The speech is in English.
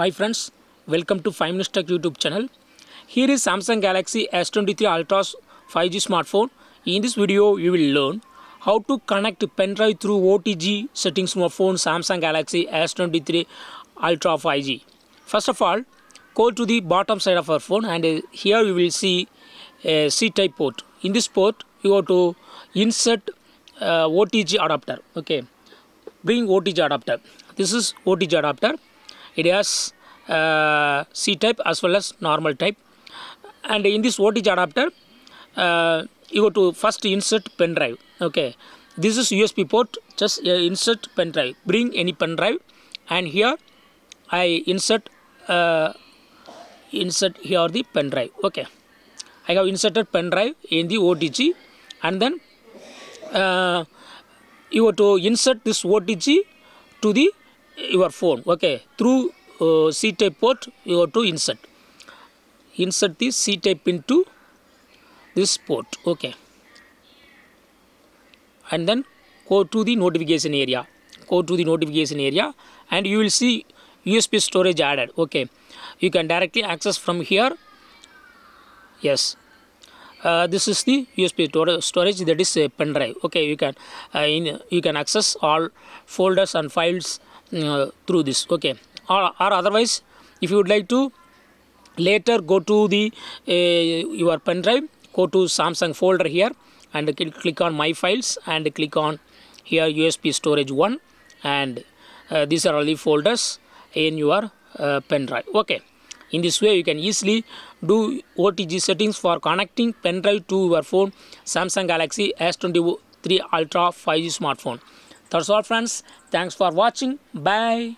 Hi friends, welcome to 5 Minutes Tech YouTube channel. Here is Samsung Galaxy S23 Ultra 5G smartphone. In this video, you will learn how to connect pendrive through OTG settings on phone Samsung Galaxy S23 Ultra 5G. First of all, go to the bottom side of our phone and here you will see a C-type port. In this port, you go to insert OTG adapter. Okay, bring OTG adapter. This is OTG adapter. It has C-type as well as normal type, and in this OTG adapter you go to first insert pen drive. Okay, this is USB port. Just insert pen drive, bring any pen drive, and here I insert here the pen drive. Okay, I have inserted pen drive in the OTG, and then you have to insert this OTG to the your phone. Okay, through C-type port you have to insert the C-type into this port. Okay, and then go to the notification area, and you will see USB storage added. Okay, you can directly access from here. Yes, this is the USB storage, that is a pen drive. Okay, you can access all folders and files through this. Okay, or otherwise, if you would like to later go to the your pen drive, go to Samsung folder here and click on my files and click on here USB storage 1, and these are all the folders in your pen drive. Okay, in this way you can easily do OTG settings for connecting pen drive to your phone Samsung Galaxy S23 Ultra 5G smartphone. That's all friends. Thanks for watching. Bye.